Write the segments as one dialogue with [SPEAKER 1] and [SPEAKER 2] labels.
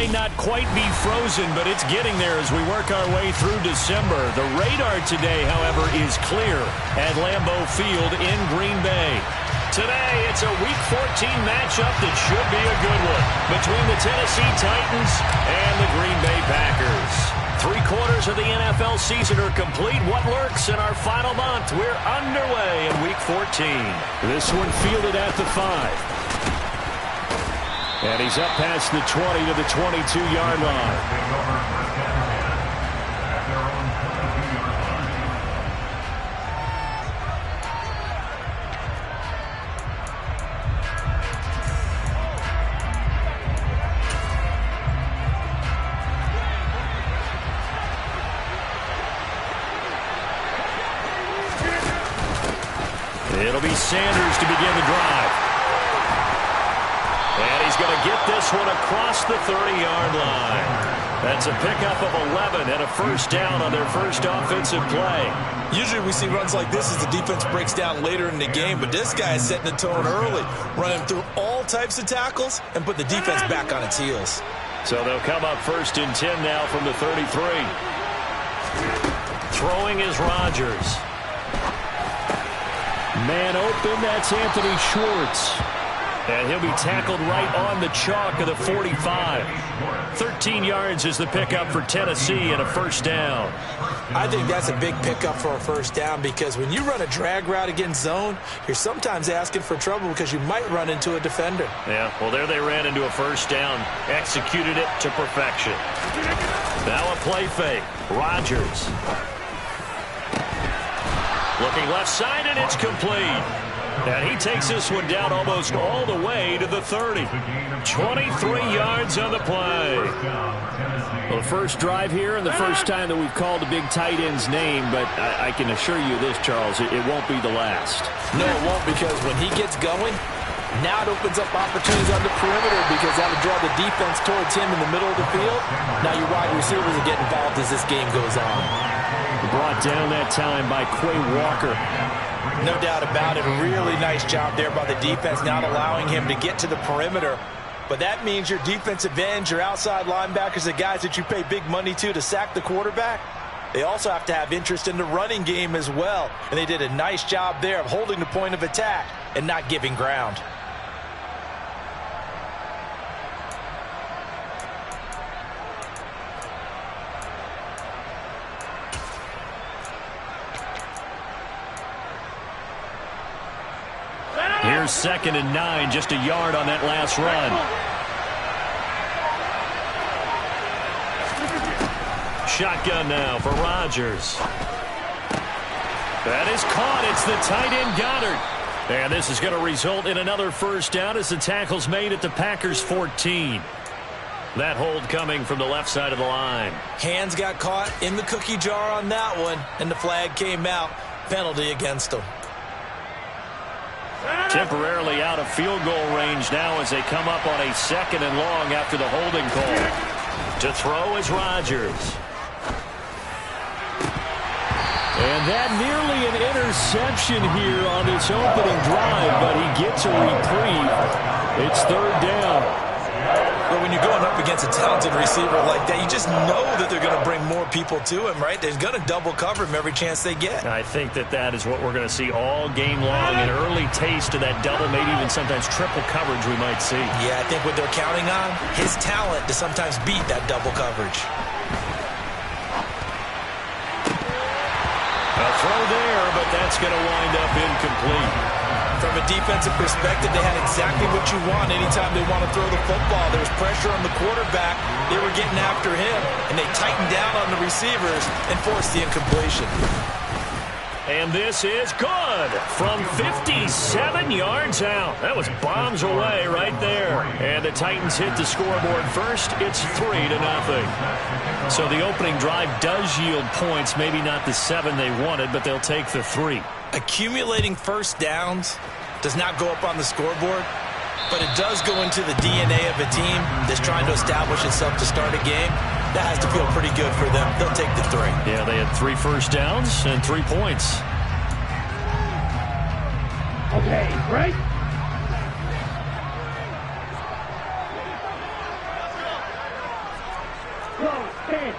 [SPEAKER 1] may not quite be frozen, but it's getting there as we work our way through December. The radar today, however, is clear at Lambeau Field in Green Bay. Today, it's a Week 14 matchup that should be a good one between the Tennessee Titans and the Green Bay Packers. 3/4 of the NFL season are complete. What lurks in our final month? We're underway in Week 14. This one fielded at the 5. And he's up past the 20 to the 22-yard line. It'll be Sanders to begin the drive. And he's going to get this one across the 30-yard line. That's a pickup of 11 and a first down on their first offensive play.
[SPEAKER 2] Usually we see runs like this as the defense breaks down later in the game, but this guy is setting the tone early, running through all types of tackles and put the defense back on its heels.
[SPEAKER 1] So they'll come up 1st and 10 now from the 33. Throwing is Rodgers. Man open, that's Anthony Schwartz. And he'll be tackled right on the chalk of the 45. 13 yards is the pickup for Tennessee and a first down.
[SPEAKER 2] I think that's a big pickup for a first down because when you run a drag route against zone, you're sometimes asking for trouble because you might run into a defender.
[SPEAKER 1] Yeah, well, there they ran into a first down. Executed it to perfection. Now a play fake. Rodgers. Looking left side, and it's complete. And he takes this one down almost all the way to the 30. 23 yards on the play. Well, the first drive here and the first time that we've called a big tight end's name, but I can assure you this, Charles, it won't be the last.
[SPEAKER 2] No, it won't, because when he gets going, now it opens up opportunities on the perimeter because that'll draw the defense towards him in the middle of the field. Now your wide receivers will get involved as this game goes on.
[SPEAKER 1] Brought down that time by Quay Walker.
[SPEAKER 2] No doubt about it. A really nice job there by the defense, not allowing him to get to the perimeter. But that means your defensive ends, your outside linebackers, the guys that you pay big money to sack the quarterback, they also have to have interest in the running game as well. And they did a nice job there of holding the point of attack and not giving ground.
[SPEAKER 1] Here's 2nd and 9, just a yard on that last run. Shotgun now for Rodgers. That is caught. It's the tight end Goddard. And this is going to result in another first down as the tackle's made at the Packers' 14. That hold coming from the left side of the line.
[SPEAKER 2] Hands got caught in the cookie jar on that one, and the flag came out. Penalty against them.
[SPEAKER 1] Temporarily out of field goal range now as they come up on a 2nd and long after the holding call. To throw is Rodgers. And that nearly an interception here on this opening drive, but he gets a reprieve. It's 3rd down.
[SPEAKER 2] But when you're going up against a talented receiver like that, you just know that they're going to bring more people to him, right? They're going to double cover him every chance they get.
[SPEAKER 1] I think that is what we're going to see all game long, an early taste of that double, maybe even sometimes triple coverage we might see.
[SPEAKER 2] Yeah, I think what they're counting on, his talent to sometimes beat that double coverage.
[SPEAKER 1] A throw there, but that's going to wind up incomplete.
[SPEAKER 2] From a defensive perspective, they had exactly what you want anytime they want to throw the football. There was pressure on the quarterback. They were getting after him, and they tightened down on the receivers and forced the incompletion.
[SPEAKER 1] And this is good from 57 yards out. That was bombs away right there. And the Titans hit the scoreboard first. It's 3-0. So the opening drive does yield points, maybe not the 7 they wanted, but they'll take the 3.
[SPEAKER 2] Accumulating first downs does not go up on the scoreboard, but it does go into the DNA of a team that's trying to establish itself to start a game. That has to feel pretty good for them. They'll take the 3.
[SPEAKER 1] Yeah, they had 3 first downs and 3 points.
[SPEAKER 3] Okay, right? Go, stand.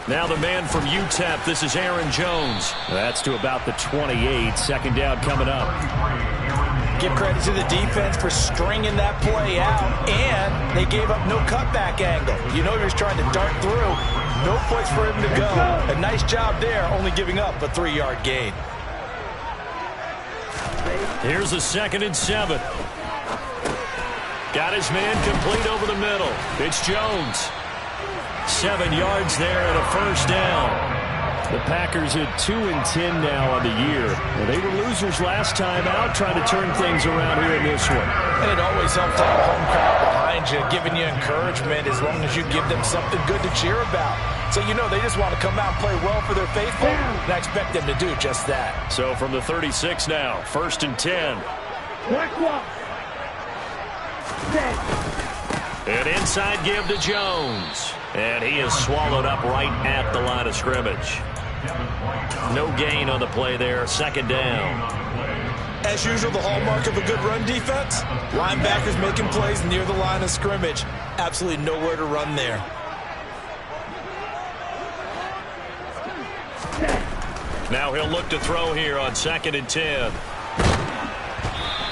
[SPEAKER 1] Now the man from UTEP, this is Aaron Jones. That's to about the 28. Second down coming up.
[SPEAKER 2] Give credit to the defense for stringing that play out, and they gave up no cutback angle. You know he was trying to dart through. No place for him to go. A nice job there, only giving up a 3-yard gain.
[SPEAKER 1] Here's a 2nd and 7. Got his man complete over the middle. It's Jones. 7 yards there and a first down. The Packers at 2-10 now on the year. Well, they were losers last time out, trying to turn things around here in this one.
[SPEAKER 2] And it always helps to have a home crowd behind you, giving you encouragement as long as you give them something good to cheer about. So you know they just want to come out and play well for their faithful, and I expect them to do just that.
[SPEAKER 1] So from the 36 now, 1st and 10. An inside give to Jones. And he is swallowed up right at the line of scrimmage. No gain on the play there. 2nd down.
[SPEAKER 2] As usual, the hallmark of a good run defense, linebackers making plays near the line of scrimmage. Absolutely nowhere to run there.
[SPEAKER 1] Now he'll look to throw here on 2nd and 10.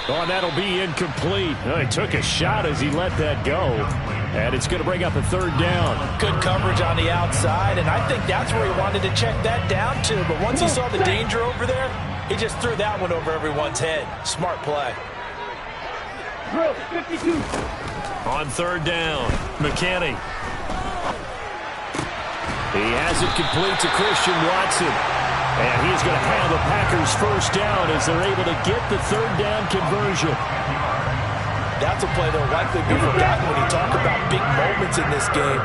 [SPEAKER 1] Oh, and that'll be incomplete. Oh, he took a shot as he let that go. And it's going to bring up a 3rd down.
[SPEAKER 2] Good coverage on the outside, and I think that's where he wanted to check that down to. But once he saw the danger over there, he just threw that one over everyone's head. Smart play.
[SPEAKER 3] 52.
[SPEAKER 1] On 3rd down, McKinney. He has it complete to Christian Watson. And he's going to have the Packers first down as they're able to get the 3rd down conversion.
[SPEAKER 2] That's a play that will likely be forgotten when you talk about big moments in this game.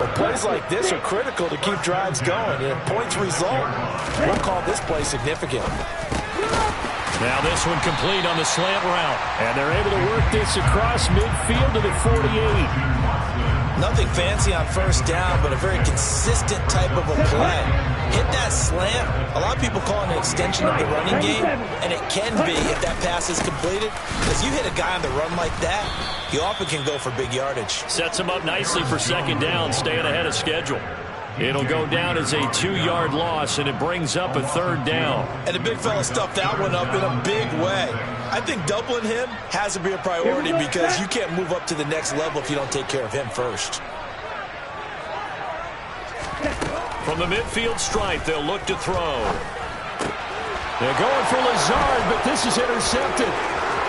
[SPEAKER 2] But plays like this are critical to keep drives going. And if points result, we'll call this play significant.
[SPEAKER 1] Now this one complete on the slant route. And they're able to work this across midfield to the 48.
[SPEAKER 2] Nothing fancy on 1st down, but a very consistent type of a play. Hit that slant. A lot of people call it an extension of the running game, and it can be if that pass is completed. Because you hit a guy on the run like that, you often can go for big yardage.
[SPEAKER 1] Sets him up nicely for 2nd down, staying ahead of schedule. It'll go down as a 2-yard loss, and it brings up a 3rd down.
[SPEAKER 2] And the big fella stuffed that one up in a big way. I think doubling him has to be a priority because you can't move up to the next level if you don't take care of him first.
[SPEAKER 1] From the midfield stripe, they'll look to throw. They're going for Lazard, but this is intercepted.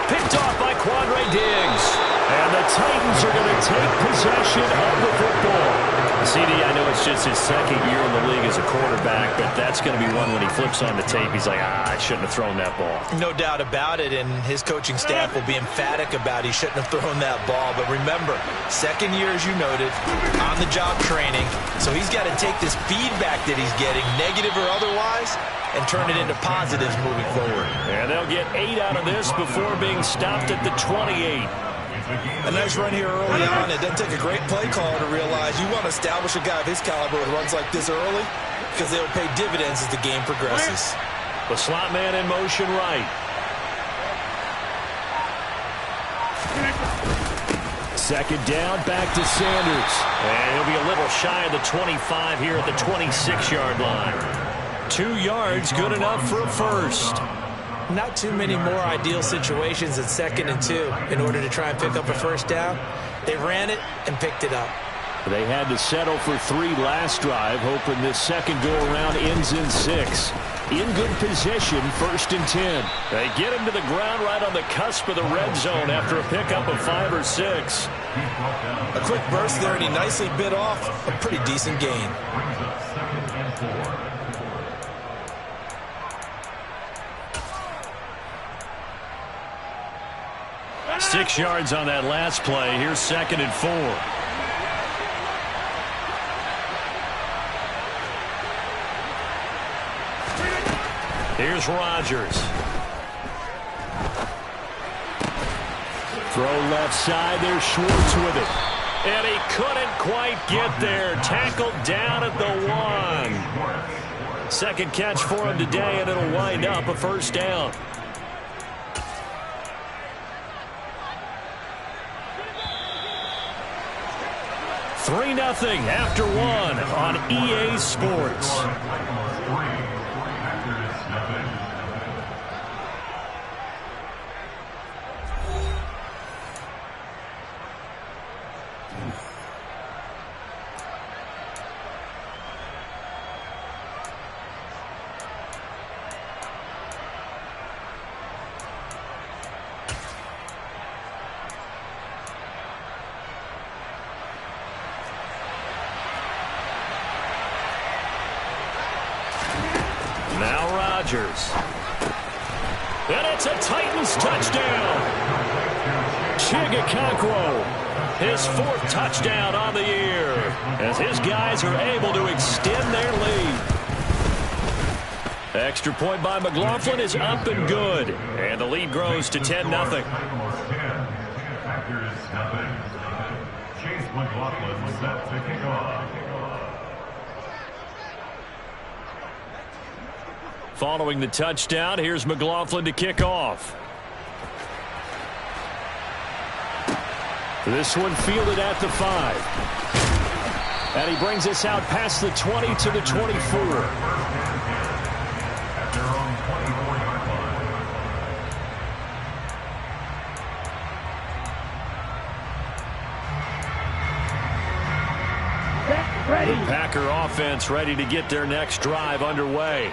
[SPEAKER 1] Picked off by Quandre Diggs. And the Titans are going to take possession of the football. CD, I know it's just his 2nd year in the league as a quarterback, but that's going to be one when he flips on the tape. He's like, I shouldn't have thrown that ball.
[SPEAKER 2] No doubt about it, and his coaching staff will be emphatic about he shouldn't have thrown that ball. But remember, 2nd year, as you noted, on-the-job training. So he's got to take this feedback that he's getting, negative or otherwise, and turn it into positives moving forward.
[SPEAKER 1] And they'll get 8 out of this before being stopped at the 28.
[SPEAKER 2] A nice run here early on. It doesn't take a great play caller to realize you want to establish a guy of his caliber with runs like this early because they'll pay dividends as the game progresses.
[SPEAKER 1] The slot man in motion right. Second down, back to Sanders. And he'll be a little shy of the 25 here at the 26-yard line. 2 yards, good enough for a first.
[SPEAKER 2] Not too many more ideal situations at 2nd and 2 in order to try and pick up a first down. They ran it and picked it up.
[SPEAKER 1] They had to settle for 3 last drive, hoping this second go-around ends in 6. In good position, 1st and 10. They get him to the ground right on the cusp of the red zone after a pickup of 5 or 6.
[SPEAKER 2] A quick burst there, and he nicely bit off a pretty decent gain.
[SPEAKER 1] 6 yards on that last play. Here's 2nd and 4. Here's Rodgers. Throw left side. There's Schwartz with it. And he couldn't quite get there. Tackled down at the 1. Second catch for him today, and it'll wind up a first down. 3-0 after one on EA Sports. Now Rodgers. And it's a Titans touchdown. Chigakonkwo, his 4th touchdown on the year, as his guys are able to extend their lead. Extra point by McLaughlin is up and good, and the lead grows to 10-0.
[SPEAKER 4] Chase McLaughlin set to kick off.
[SPEAKER 1] Following the touchdown, here's McLaughlin to kick off. This one fielded at the 5. And he brings us out past the 20 to the 24.
[SPEAKER 4] At their own 24-yard line.
[SPEAKER 3] Ready.
[SPEAKER 1] The Packer offense ready to get their next drive underway.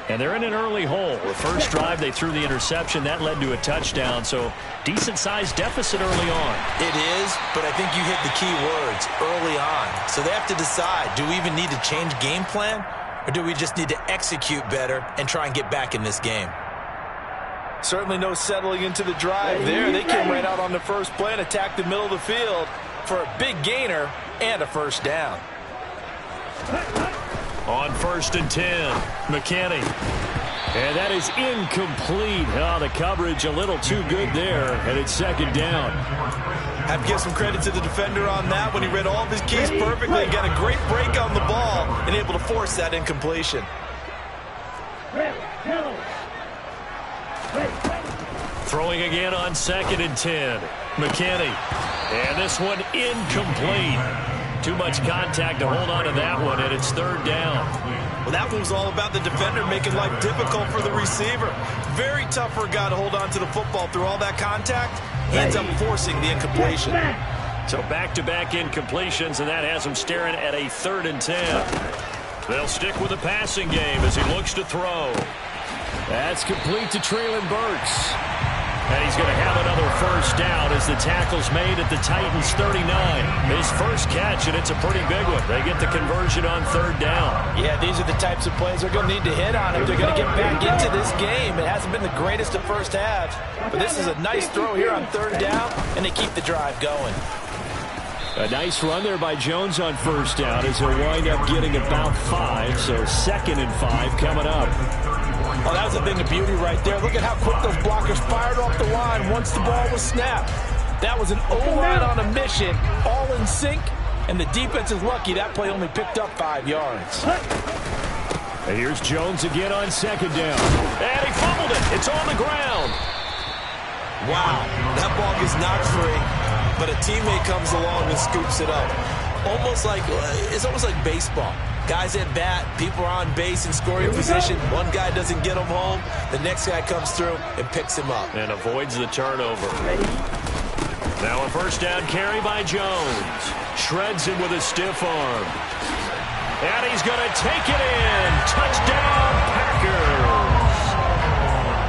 [SPEAKER 1] And they're in an early hole. The first drive, they threw the interception. That led to a touchdown, so decent-sized deficit early on.
[SPEAKER 2] It is, but I think you hit the key words, early on. So they have to decide, do we even need to change game plan, or do we just need to execute better and try and get back in this game? Certainly no settling into the drive there. They came right out on the first play and attacked the middle of the field for a big gainer and a first down.
[SPEAKER 1] On 1st and 10, McKinney. And that is incomplete. Oh, the coverage a little too good there, and it's 2nd down.
[SPEAKER 2] Have to give some credit to the defender on that when he read all of his keys perfectly and got a great break on the ball and able to force that incompletion.
[SPEAKER 1] Throwing again on 2nd and 10. McKinney. And this one incomplete. Too much contact to hold on to that one, and it's 3rd down.
[SPEAKER 2] Well, that one was all about the defender making life difficult for the receiver. Very tough for a guy to hold on to the football through all that contact. He ends up forcing the incompletion.
[SPEAKER 1] So back-to-back incompletions, and that has him staring at a 3rd and 10. They'll stick with the passing game as he looks to throw. That's complete to Treylon Burks. And he's going to have another first down as the tackle's made at the Titans' 39. His first catch, and it's a pretty big one. They get the conversion on 3rd down.
[SPEAKER 2] Yeah, these are the types of plays they're going to need to hit on if they're going to get back into this game. It hasn't been the greatest of first halves, but this is a nice throw here on 3rd down, and they keep the drive going.
[SPEAKER 1] A nice run there by Jones on 1st down as he'll wind up getting about 5, so 2nd and 5 coming up.
[SPEAKER 2] Oh, that was a thing of beauty right there. Look at how quick those blockers fired off the line once the ball was snapped. That was an O-line on a mission, all in sync, and the defense is lucky that play only picked up 5 yards.
[SPEAKER 1] And here's Jones again on 2nd down. And he fumbled it. It's on the ground.
[SPEAKER 2] Wow, that ball gets knocked free, but a teammate comes along and scoops it up. It's almost like baseball. Guys at bat, people are on base in scoring position. One guy doesn't get him home. The next guy comes through and picks him up.
[SPEAKER 1] And avoids the turnover. Now a first down carry by Jones. Shreds him with a stiff arm. And he's going to take it in. Touchdown, Packers.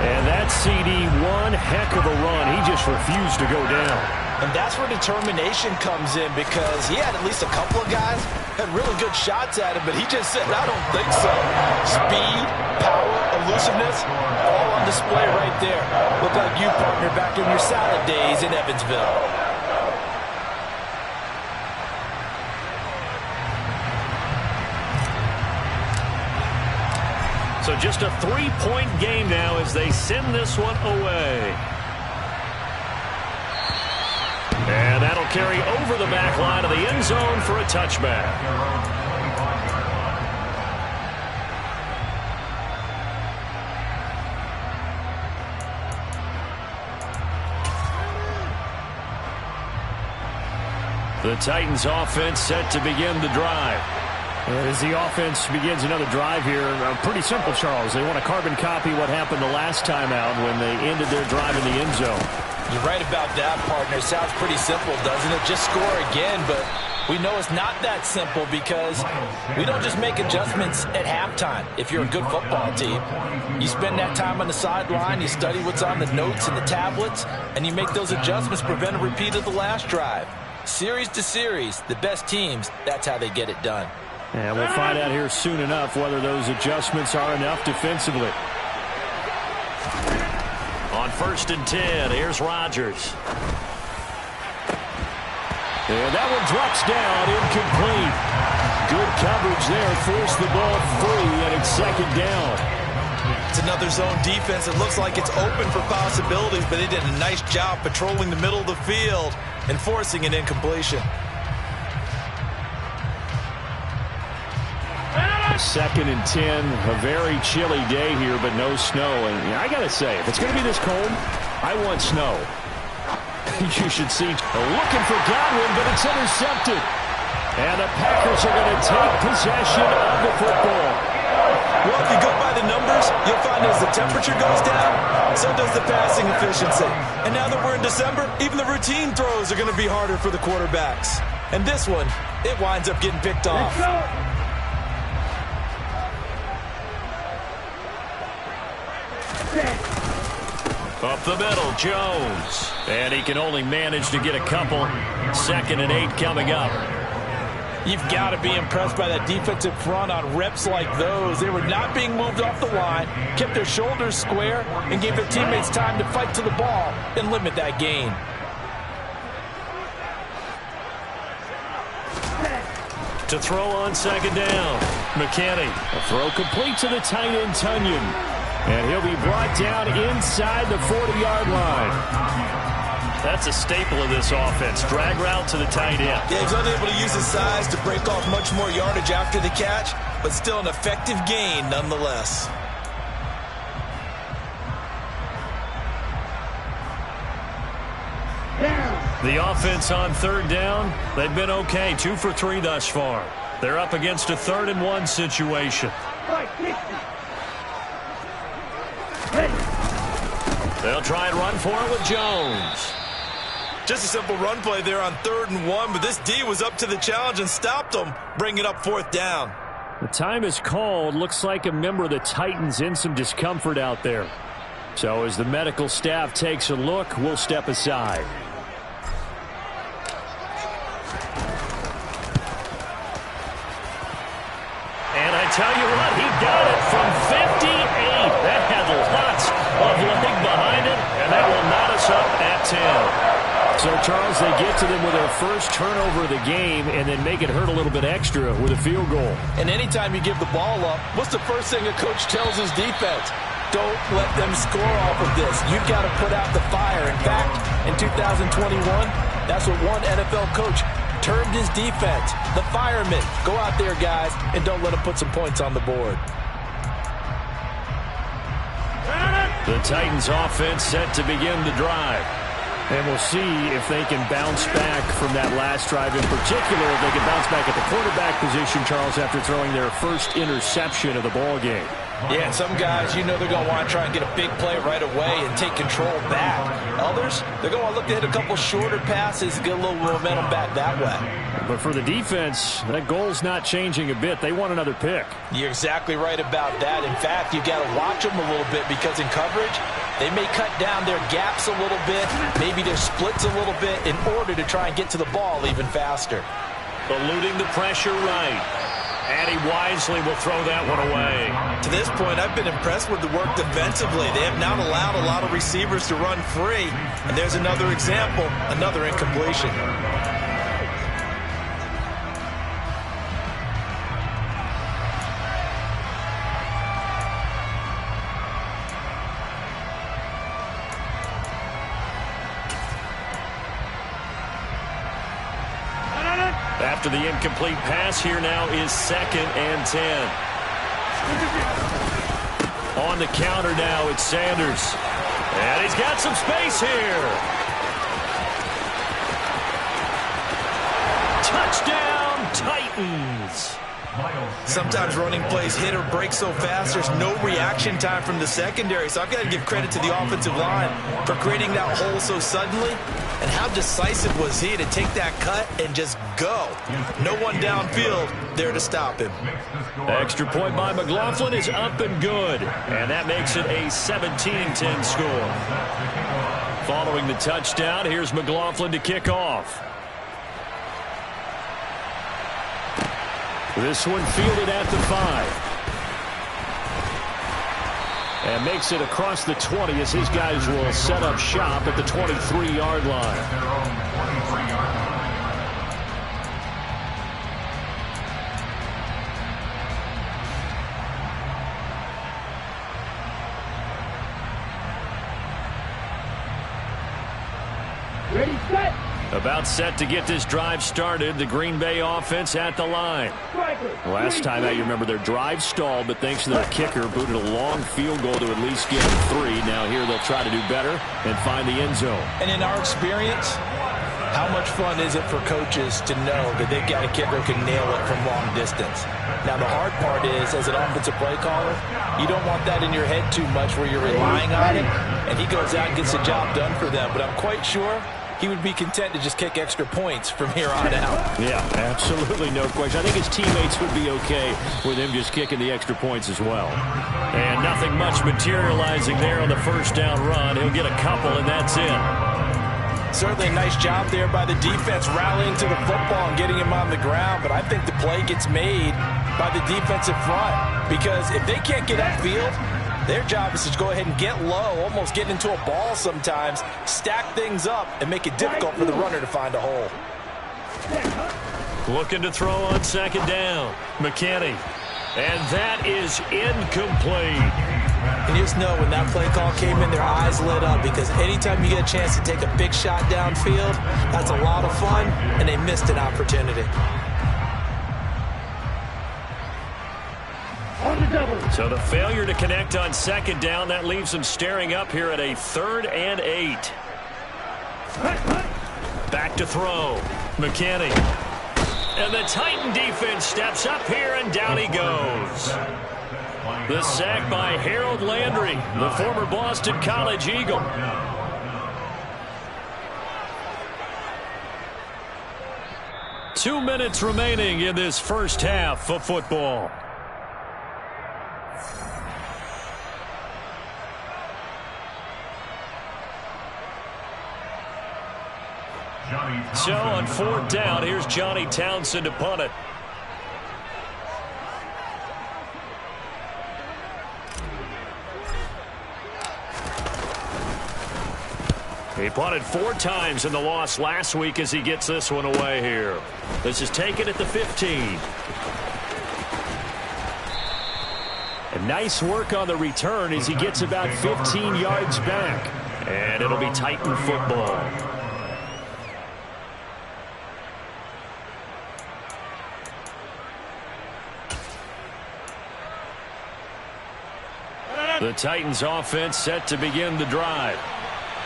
[SPEAKER 1] And that CD, one heck of a run. He just refused to go down.
[SPEAKER 2] And that's where determination comes in, because he had at least a couple of guys had really good shots at him, but he just said, I don't think so. Speed, power, elusiveness, all on display right there. Look like you, partner, back in your salad days in Evansville.
[SPEAKER 1] So just a 3-point game now as they send this one away. And that'll carry over the back line of the end zone for a touchback. The Titans offense set to begin the drive. As the offense begins another drive here, pretty simple, Charles. They want to carbon copy what happened the last time out when they ended their drive in the end zone.
[SPEAKER 2] You're right about that, partner. Sounds pretty simple, doesn't it? Just score again, but we know it's not that simple because we don't just make adjustments at halftime. If you're a good football team, you spend that time on the sideline, you study what's on the notes and the tablets, and you make those adjustments, prevent a repeat of the last drive. Series to series, the best teams, that's how they get it done.
[SPEAKER 1] And we'll find out here soon enough whether those adjustments are enough defensively. On 1st and 10, here's Rodgers. And that one drops down, incomplete. Good coverage there, forced the ball free, and it's 2nd down.
[SPEAKER 2] It's another zone defense. It looks like it's open for possibilities, but they did a nice job patrolling the middle of the field and forcing an incompletion.
[SPEAKER 1] 2nd and 10, a very chilly day here, but no snow. And I got to say, if it's going to be this cold, I want snow. You should see looking for Godwin, but it's intercepted. And the Packers are going to take possession of the football.
[SPEAKER 2] Well, if you go by the numbers, you'll find as the temperature goes down, so does the passing efficiency. And now that we're in December, even the routine throws are going to be harder for the quarterbacks. And this one, it winds up getting picked off.
[SPEAKER 1] Up the middle, Jones. And he can only manage to get a couple. 2nd and 8 coming up.
[SPEAKER 2] You've got to be impressed by that defensive front on reps like those. They were not being moved off the line, kept their shoulders square, and gave their teammates time to fight to the ball and limit that gain.
[SPEAKER 1] To throw on 2nd down. McKinney. A throw complete to the tight end, Tunyon. And he'll be brought down inside the 40-yard line. That's a staple of this offense. Drag route to the tight end.
[SPEAKER 2] Yeah, he's unable to use his size to break off much more yardage after the catch, but still an effective gain nonetheless.
[SPEAKER 1] The offense on 3rd down, they've been okay. 2 for 3 thus far. They're up against a 3rd and 1 situation. They'll try and run for it with Jones.
[SPEAKER 2] Just a simple run play there on 3rd and 1, but this D was up to the challenge and stopped them, bringing up 4th down.
[SPEAKER 1] The time is called. Looks like a member of the Titans in some discomfort out there. So as the medical staff takes a look, we'll step aside. And I tell you what, he got it from 58. That had lots of leg behind it, and that will knot us up at 10. So, Charles, they get to them with their first turnover of the game and then make it hurt a little bit extra with a field goal.
[SPEAKER 2] And anytime you give the ball up, what's the first thing a coach tells his defense? Don't let them score off of this. You've got to put out the fire. In fact, in 2021, that's what one NFL coach termed his defense, the firemen. Go out there, guys, and don't let them put some points on the board.
[SPEAKER 1] The Titans offense set to begin the drive. And we'll see if they can bounce back from that last drive in particular. If they can bounce back at the quarterback position, Charles, after throwing their first interception of the ball game.
[SPEAKER 2] Yeah, and some guys, you know they're going to want to try and get a big play right away and take control back. Others, they're going to look to hit a couple shorter passes, get a little momentum back that way.
[SPEAKER 1] But for the defense, that goal's not changing a bit. They want another pick.
[SPEAKER 2] You're exactly right about that. In fact, you've got to watch them a little bit because in coverage, they may cut down their gaps a little bit, maybe their splits a little bit in order to try and get to the ball even faster.
[SPEAKER 1] Eluding the pressure right. And he wisely will throw that one away.
[SPEAKER 2] To this point, I've been impressed with the work defensively. They have not allowed a lot of receivers to run free. And there's another example, another incompletion.
[SPEAKER 1] After the incomplete pass, here now is 2nd and 10. On the counter now, it's Sanders. And he's got some space here. Touchdown, Titans.
[SPEAKER 2] Sometimes running plays hit or break so fast, there's no reaction time from the secondary. So I've got to give credit to the offensive line for creating that hole so suddenly. And how decisive was he to take that cut and just go? No one downfield there to stop him.
[SPEAKER 1] Extra point by McLaughlin is up and good. And that makes it a 17-10 score. Following the touchdown, here's McLaughlin to kick off. This one fielded at the 5. And makes it across the 20 as his guys will set up shop at the 23-yard line.
[SPEAKER 3] Ready, set.
[SPEAKER 1] About set to get this drive started. The Green Bay offense at the line. Last time out, you remember their drive stalled, but thanks to their kicker, booted a long field goal to at least get them 3. Now here they'll try to do better and find the end zone.
[SPEAKER 2] And in our experience, how much fun is it for coaches to know that they've got a kicker who can nail it from long distance? Now the hard part is, as an offensive play caller, you don't want that in your head too much where you're relying on it, and he goes out and gets the job done for them. But I'm quite sure he would be content to just kick extra points from here on out.
[SPEAKER 1] Yeah, absolutely no question. I think his teammates would be okay with him just kicking the extra points as well. And nothing much materializing there on the first down run. He'll get a couple, and that's it.
[SPEAKER 2] Certainly a nice job there by the defense rallying to the football and getting him on the ground. But I think the play gets made by the defensive front, because if they can't get upfield, their job is to go ahead and get low, almost get into a ball sometimes, stack things up, and make it difficult for the runner to find a hole.
[SPEAKER 1] Looking to throw on second down. McKinney. And that is incomplete.
[SPEAKER 2] And you just know when that play call came in, their eyes lit up, because anytime you get a chance to take a big shot downfield, that's a lot of fun, and they missed an opportunity.
[SPEAKER 1] So the failure to connect on second down, that leaves them staring up here at a 3rd and 8. Back to throw. McKinney. And the Titan defense steps up here, and down he goes. The sack by Harold Landry, the former Boston College Eagle. Two minutes remaining in this first half of football. So on 4th down, here's Johnny Townsend to punt it. He punted 4 times in the loss last week as he gets this one away here. This is taken at the 15. And nice work on the return as he gets about 15 yards back. And it'll be Titan football. The Titans offense set to begin the drive.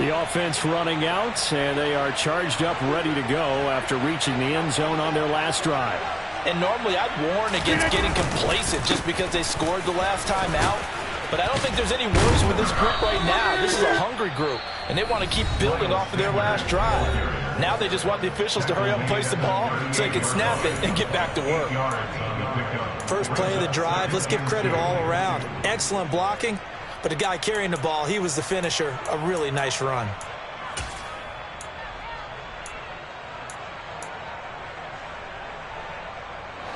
[SPEAKER 1] The offense running out, and they are charged up, ready to go after reaching the end zone on their last drive.
[SPEAKER 2] And normally I'd warn against getting complacent just because they scored the last time out. But I don't think there's any worries with this group right now. This is a hungry group, and they want to keep building off of their last drive. Now they just want the officials to hurry up and place the ball so they can snap it and get back to work. First play of the drive, let's give credit all around. Excellent blocking, but the guy carrying the ball, he was the finisher. A really nice run.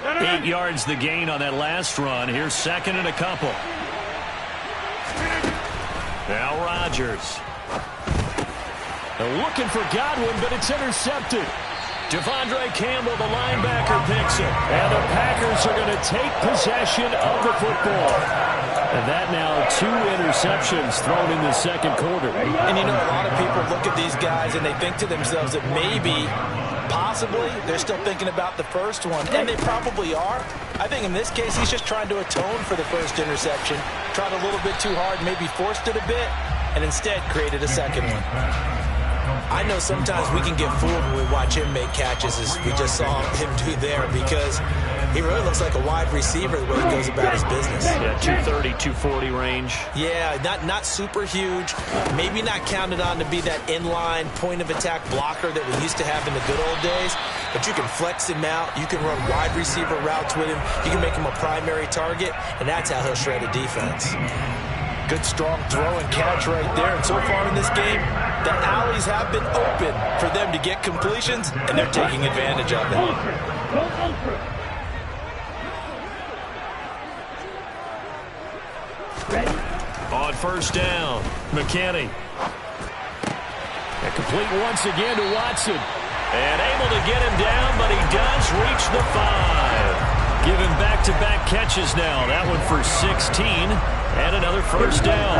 [SPEAKER 1] Eight yards the gain on that last run. Here's second and a couple. Now Rodgers. They're looking for Godwin, but it's intercepted. Devondre Campbell, the linebacker, picks it. And the Packers are going to take possession of the football. And that now 2 interceptions thrown in the second quarter.
[SPEAKER 2] And you know, a lot of people look at these guys and they think to themselves that maybe, possibly, they're still thinking about the first one. And they probably are. I think in this case, he's just trying to atone for the first interception. Tried a little bit too hard, maybe forced it a bit, and instead created a second one. I know sometimes we can get fooled when we watch him make catches, as we just saw him do there, because he really looks like a wide receiver the way he goes about his business.
[SPEAKER 1] Yeah, 230, 240 range.
[SPEAKER 2] Yeah, not super huge. Maybe not counted on to be that inline point-of-attack blocker that we used to have in the good old days, but you can flex him out. You can run wide receiver routes with him. You can make him a primary target, and that's how he'll shred a defense. Good, strong throw and catch right there. And so far in this game, the alleys have been open for them to get completions, and they're taking advantage of it.
[SPEAKER 1] On first down, McKinney. And complete once again to Watson. And able to get him down, but he does reach the 5. Given back-to-back catches now. That one for 16. And another first down.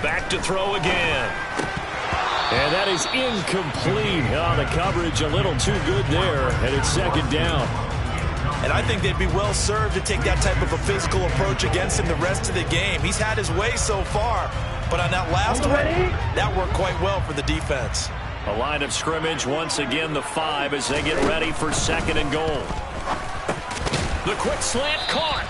[SPEAKER 1] Back to throw again. And that is incomplete. Oh, the coverage a little too good there. And it's second down.
[SPEAKER 2] And I think they'd be well served to take that type of a physical approach against him the rest of the game. He's had his way so far. But on that last one, that worked quite well for the defense.
[SPEAKER 1] A line of scrimmage, once again the 5 as they get ready for second and goal. The quick slant caught.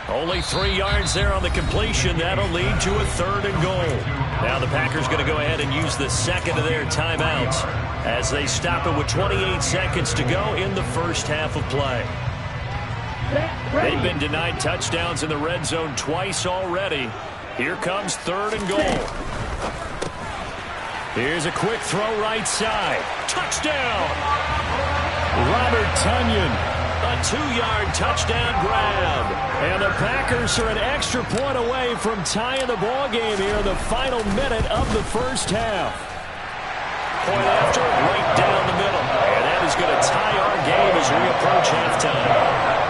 [SPEAKER 1] Only 3 yards there on the completion. That'll lead to a third and goal. Now the Packers going to go ahead and use the second of their timeouts as they stop it with 28 seconds to go in the first half of play. They've been denied touchdowns in the red zone twice already. Here comes third and goal. Here's a quick throw right side. Touchdown! Robert Tonyan. A 2-yard touchdown grab. And the Packers are an extra point away from tying the ball game here in the final minute of the first half. Point after, right down the middle. And that is going to tie our game as we approach halftime.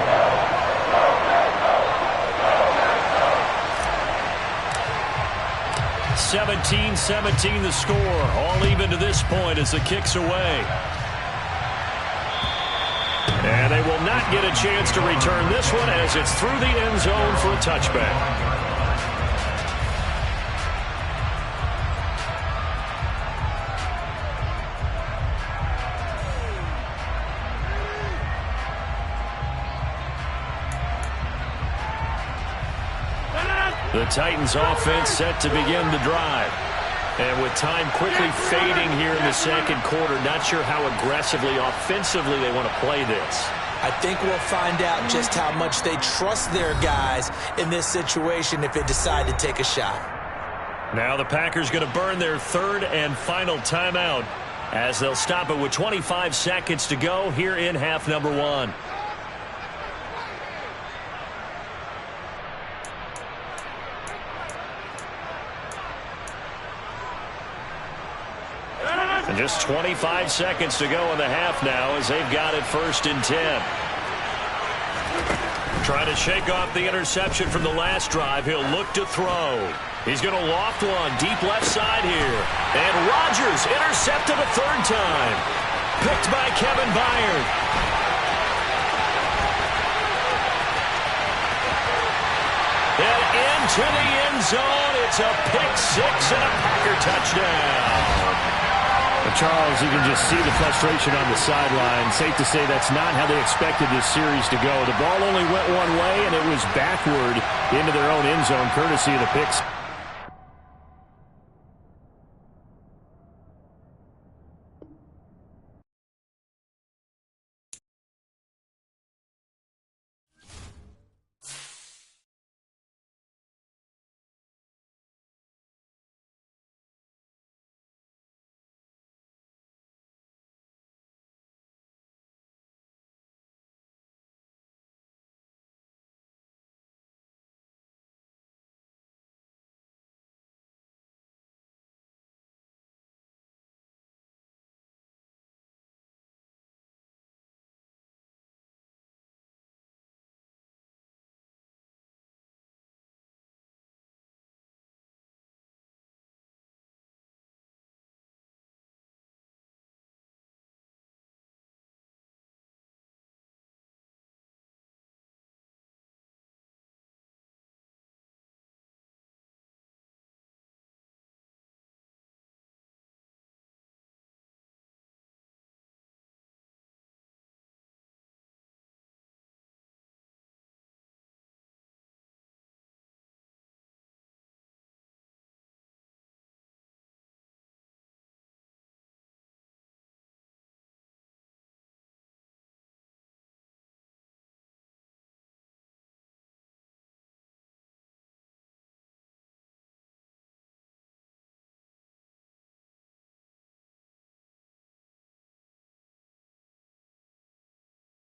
[SPEAKER 1] 17-17 the score. All even to this point as the kick's away. And they will not get a chance to return this one as it's through the end zone for a touchback. The Titans offense set to begin the drive. And with time quickly fading here in the second quarter, not sure how aggressively, offensively they want to play this.
[SPEAKER 2] I think we'll find out just how much they trust their guys in this situation if they decide to take a shot.
[SPEAKER 1] Now the Packers going to burn their third and final timeout as they'll stop it with 25 seconds to go here in half number 1. And just 25 seconds to go in the half now as they've got it first and 10. Trying to shake off the interception from the last drive. He'll look to throw. He's going to loft one deep left side here. And Rodgers intercepted a third time. Picked by Kevin Byard. And into the end zone. It's a pick 6 and a Packer touchdown.
[SPEAKER 5] Charles, you can just see the frustration on the sideline. Safe to say that's not how they expected this series to go. The ball only went one way, and it was backward into their own end zone, courtesy of the picks.